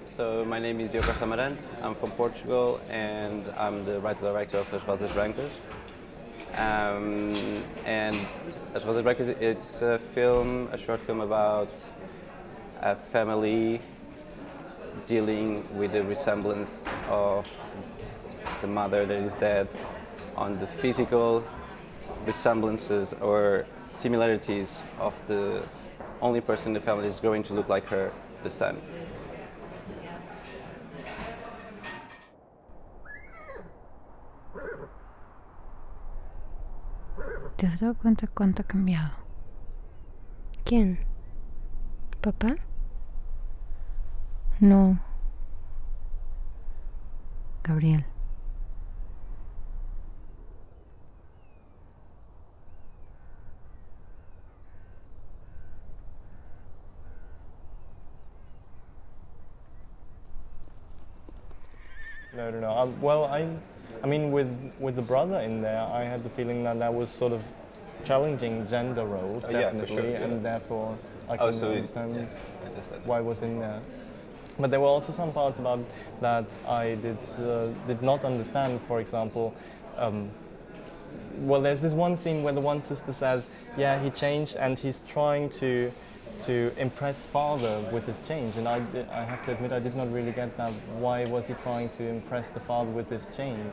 So my name is Diogo Costa Amarante. I'm from Portugal and I'm the writer-director of As Rosas Brancas. And As Rosas Brancas, it's a short film about a family dealing with the resemblance of the mother that is dead on the physical resemblances or similarities of the only person in the family that is going to look like her, the son. ¿Te has dado cuenta cuánto ha cambiado? ¿Quién? ¿Papá? No. Gabriel. No. Well, I mean, with the brother in there, I had the feeling that was sort of challenging gender roles, definitely, yeah, for sure, yeah. And therefore I can understand why it was in there. But there were also some parts about that I did not understand. For example, well, there's this one scene where the one sister says, "Yeah, he changed, and he's trying to impress father with his change." And I have to admit, I did not really get that. Why was he trying to impress the father with his change?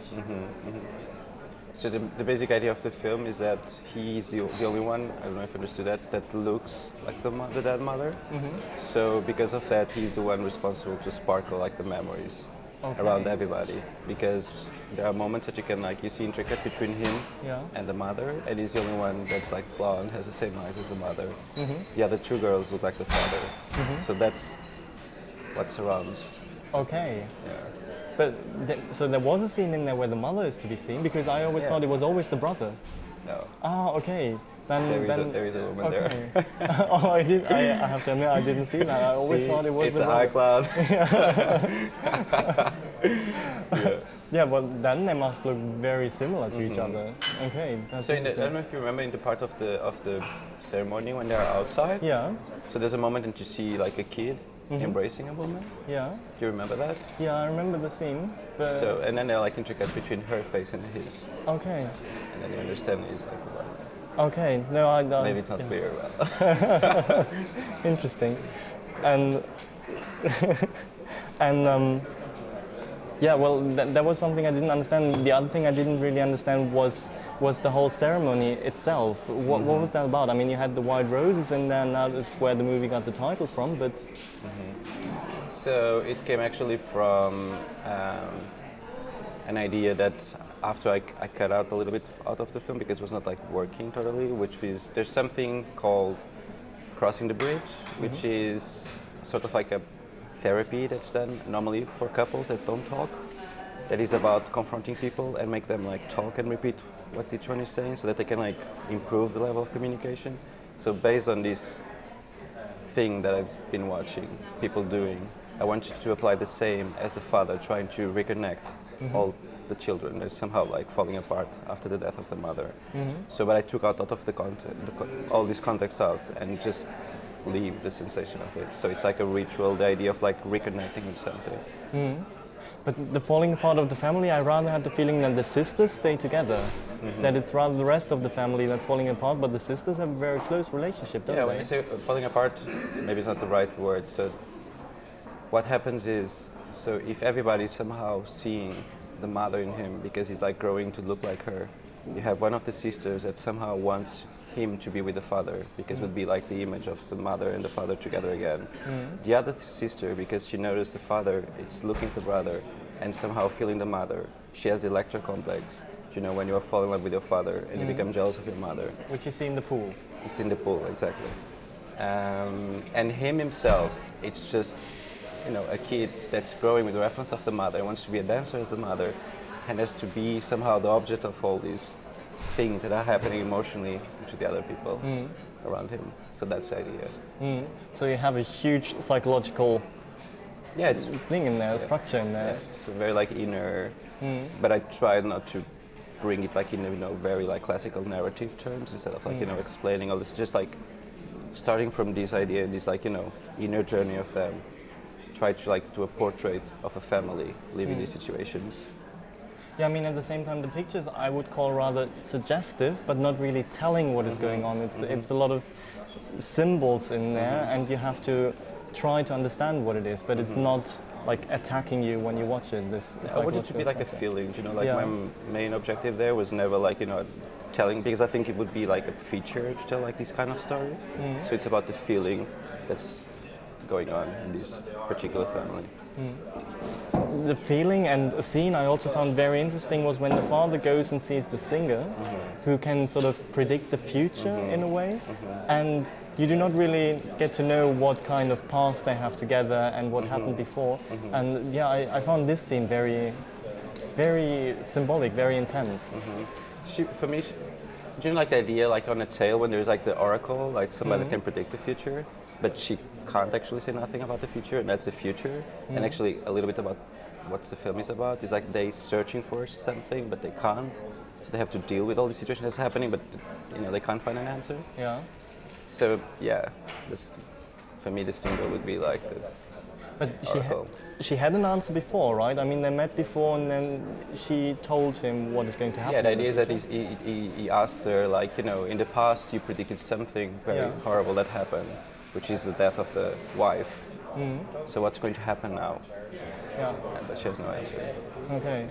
So the basic idea of the film is that he's the only one, I don't know if you understood that looks like the dead mother. So because of that, he's the one responsible to sparkle like the memories around everybody. Because there are moments that you see intricate between him and the mother, and he's the only one that's like blonde, has the same eyes as the mother. The other two girls look like the father. So that's what surrounds. Okay. Yeah. But so there was a scene in there where the mother is to be seen, because I always thought it was always the brother. No. Ah, okay. There is a woman there. Oh, I have to admit, I didn't see that. I always thought it was it's the a brother. high cloud. Yeah, but then they must look very similar to each other. Okay. That's So I don't know if you remember in the part of the ceremony when they're outside. Yeah. So there's a moment that you see like a kid embracing a woman. Yeah. Do you remember that? Yeah, I remember the scene. But So and then they're like intricate between her face and his. okay. And then you understand he's like the one. Okay. No, I don't. Maybe it's not clear. Well. Interesting. And yeah, well, that was something I didn't understand. The other thing I didn't really understand was the whole ceremony itself. What was that about? I mean, you had the white roses, and then that is where the movie got the title from. But So it came actually from an idea that after I cut out a little bit out of the film because it was not like working totally, which is there's something called crossing the bridge, which is sort of like a therapy that's done normally for couples that don't talk. That is about confronting people and make them like talk and repeat what each one is saying so that they can like improve the level of communication. So based on this thing that I've been watching people doing, I wanted to apply the same as the father trying to reconnect all the children that is somehow like falling apart after the death of the mother. So but I took out of the content, all these contexts out and just leave the sensation of it. So it's like a ritual, the idea of like reconnecting with something. But the falling apart of the family, I rather had the feeling that the sisters stay together. That it's rather the rest of the family that's falling apart, but the sisters have a very close relationship, don't they? Yeah, when I say falling apart, maybe it's not the right word. So what happens is, so if everybody's somehow seeing the mother in him because he's like growing to look like her, you have one of the sisters that somehow wants him to be with the father because it would be like the image of the mother and the father together again. The other sister, because she noticed the father, it's looking at the brother and somehow feeling the mother. She has the Electra complex, you know, when you fall in love with your father and you become jealous of your mother. Which you see in the pool. It's in the pool, exactly. And him himself, it's just, you know, a kid that's growing with the reference of the mother and wants to be a dancer as the mother and has to be somehow the object of all these things that are happening emotionally to the other people around him. So that's the idea. So you have a huge psychological it's thing in there, structure in there. Yeah, it's very like inner, but I tried not to bring it like in, you know, very like classical narrative terms instead of like, you know, explaining all this, just like starting from this idea, this like, you know, inner journey of them try to like do a portrait of a family living these situations. Yeah, I mean, at the same time, the pictures I would call rather suggestive, but not really telling what is going on. It's a lot of symbols in there, and you have to try to understand what it is, but it's not like attacking you when you watch it. I want it to be like a feeling, you know, like my main objective there was never like, you know, telling, because I think it would be like a feature to tell like this kind of story. So it's about the feeling that's going on in this particular family. The feeling and a scene I also found very interesting was when the father goes and sees the singer who can sort of predict the future in a way, and you do not really get to know what kind of past they have together and what happened before. And yeah, I found this scene very, very symbolic, very intense. For me, do you know like the idea like on a tale when there's like the oracle, like somebody that can predict the future, but she can't actually say nothing about the future, and that's the future. And actually a little bit about what the film is about is like they searching for something but they can't, so they have to deal with all the situation that's happening, but you know they can't find an answer. So yeah, this for me the symbol would be like the oracle. She had an answer before, right? I mean, they met before, and then she told him what is going to happen. Yeah, the idea is that he asks her, like, you know, in the past you predicted something very horrible that happened, which is the death of the wife. So what's going to happen now? But she has no answer. Okay.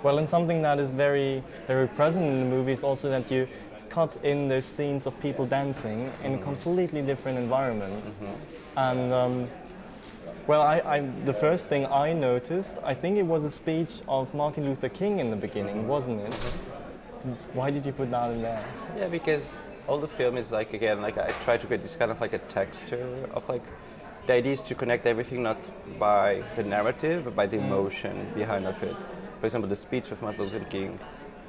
Well, and something that is very, very present in the movie is also that you cut in those scenes of people dancing in a completely different environment. And well, the first thing I noticed, I think it was a speech of Martin Luther King in the beginning, wasn't it? Why did you put that in there? Yeah, because all the film is like, again, like I try to create this kind of like a texture of like, the idea is to connect everything not by the narrative, but by the emotion behind of it. For example, the speech of Martin Luther King,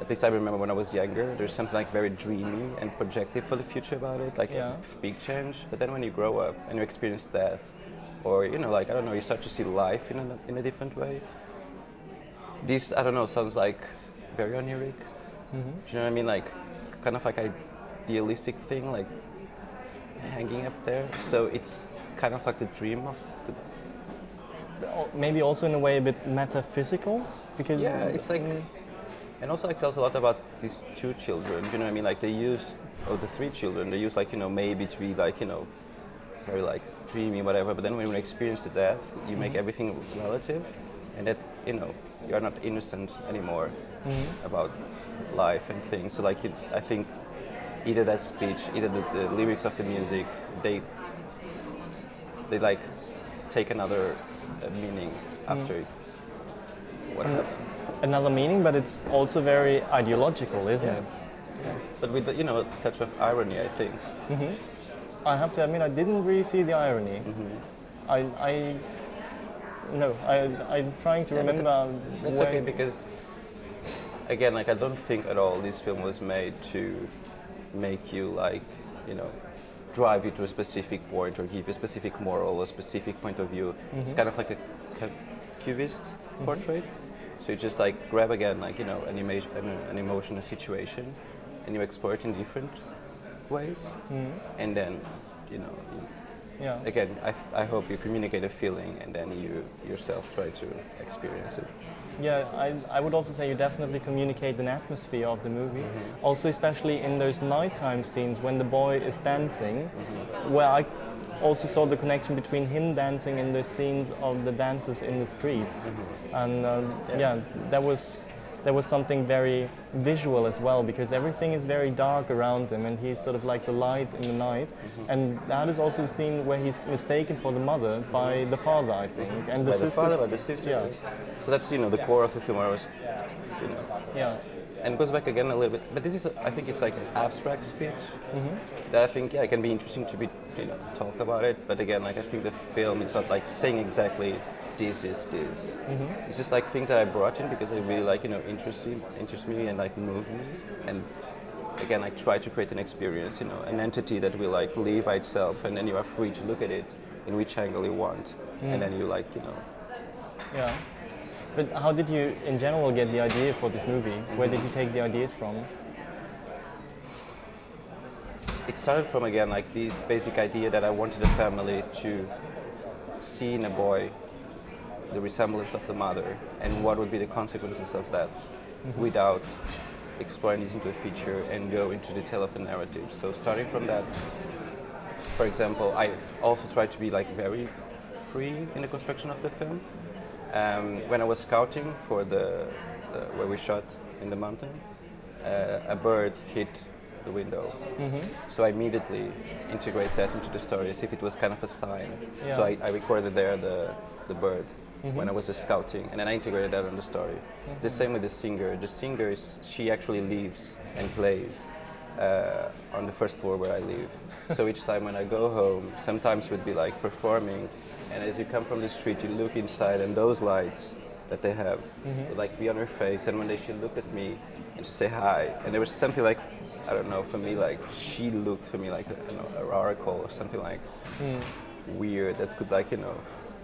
at least I remember when I was younger, there's something like very dreamy and projective for the future about it, like a big change. But then when you grow up and you experience death, or, you know, like, I don't know, you start to see life in a different way. This, I don't know, sounds like very oniric. Do you know what I mean? Like, kind of like idealistic thing, like hanging up there. So it's kind of like the dream of the... Maybe also in a way a bit metaphysical? Because yeah, it's like... And also like tells a lot about these two children, do you know what I mean? Like they used, or the three children, they used like, you know, maybe to be like, you know, very like dreamy, whatever, but then when you experience the death, you make everything relative, and that, you know, you're not innocent anymore about life and things. So like, I think either that speech, either the lyrics of the music, they like take another meaning after what happened. Another meaning, but it's also very ideological, isn't it? Yeah. But with the, you know, a touch of irony, I think. I have to admit, I didn't really see the irony. I'm trying to remember. That's okay, because again, like I don't think at all this film was made to make you like, you know, drive you to a specific point or give you a specific moral, a specific point of view. It's kind of like a cubist portrait. So you just like grab again, like, you know, an image, an emotion, a situation, and you explore it in different ways, and then, you know, again, I hope you communicate a feeling, and then you yourself try to experience it. Yeah, I would also say you definitely communicate an atmosphere of the movie. Also, especially in those nighttime scenes when the boy is dancing, where I also saw the connection between him dancing and the scenes of the dancers in the streets, and there was something very visual as well, because everything is very dark around him and he's sort of like the light in the night. And that is also the scene where he's mistaken for the mother by the father, I think, and the sister. The father by the sister. Yeah. So that's, you know, the core of the film. Where I was, you know. And it goes back again a little bit, but this is, I think it's like an abstract speech that I think, it can be interesting to be, you know, talk about it. But again, like I think the film, it's not like saying exactly this is this. It's just like things that I brought in because they really like, you know, interest me and like move me. And again, I try to create an experience, you know, an entity that will like live by itself, and then you are free to look at it in which angle you want, and then you like, you know. Yeah. But how did you, in general, get the idea for this movie? Where did you take the ideas from? It started from, again, like this basic idea that I wanted a family to see in a boy the resemblance of the mother and what would be the consequences of that without exploring this into a feature and go into detail of the narrative. So starting from that, for example, I also tried to be like very free in the construction of the film. When I was scouting for where we shot in the mountain, a bird hit the window. So I immediately integrate that into the story as if it was kind of a sign. Yeah. So I recorded there the bird when I was scouting, and then I integrated that on the story. The same with the singer. The singer, she actually lives and plays on the first floor where I live. So each time when I go home, sometimes we'd be like performing, and as you come from the street, you look inside, and those lights that they have would like be on her face, and when she look at me and she say hi, and there was something like, I don't know, for me, like she looked for me like an oracle or something like weird that could like,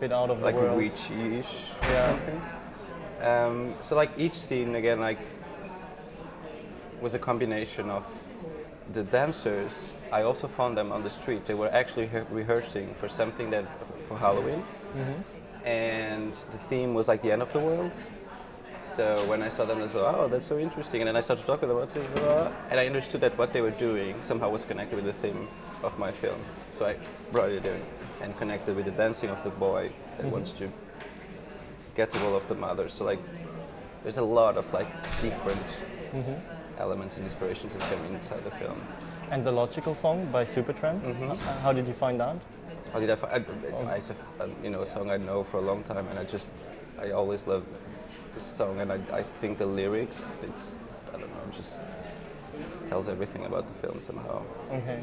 bit out of like the world. witchy-ish or something. So like each scene again like was a combination of the dancers. I also found them on the street. They were actually rehearsing for something for Halloween, and the theme was like the end of the world. So when I saw them as well, oh, that's so interesting, and then I started talking about it, and I understood that what they were doing somehow was connected with the theme of my film. So I brought it in and connected with the dancing of the boy that wants to get the role of the mother. So like, there's a lot of like different elements and inspirations that came inside the film. And the Logical Song by Supertramp, how did you find that? How did I find it's a song I know for a long time, and I always loved this song, and I think the lyrics, I don't know, just tells everything about the film somehow. Okay.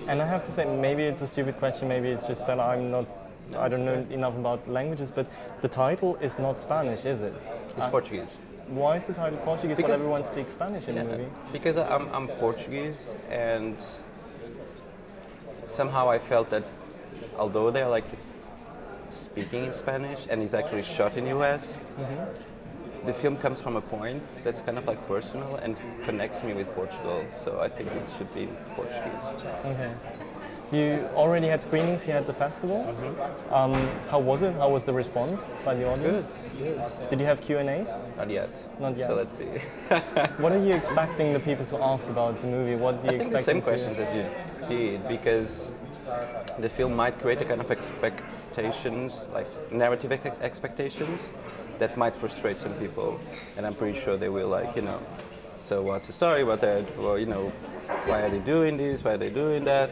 And I have to say, maybe it's a stupid question, maybe it's just that I don't know enough about languages, but the title is not Spanish, is it? It's Portuguese. Why is the title Portuguese when everyone speaks Spanish in the movie? Because I'm Portuguese, and somehow I felt that although they're like speaking in Spanish and it's actually shot in US, the film comes from a point that's kind of like personal and connects me with Portugal, so I think it should be in Portuguese. Okay. You already had screenings here at the festival. How was it? How was the response by the audience? Good. Did you have Q&As? Not yet. Not yet. So let's see. What are you expecting the people to ask about the movie? What do you expect? I think the same questions as you did, because the film might create a kind of expectations, like narrative expectations, that might frustrate some people, and I'm pretty sure they will, like, so what's the story, why are they doing this, why are they doing that?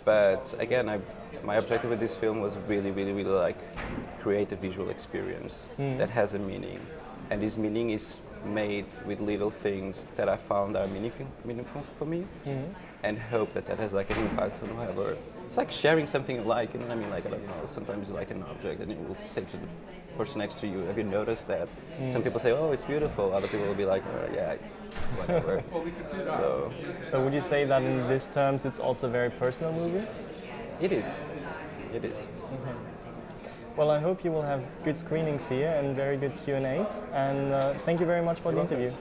But again, my objective with this film was really like create a visual experience that has a meaning, and this meaning is made with little things that I found are meaningful for me, and hope that has like an impact on whoever. It's like sharing something you like, you know what I mean? Like, I don't know, sometimes you like an object and you will say to the person next to you, have you noticed that? Some people say, oh, it's beautiful. Other people will be like, yeah, it's whatever. So would you say that in these terms it's also a very personal movie? It is. It is. Well, I hope you will have good screenings here and very good Q&As, and thank you very much for the interview.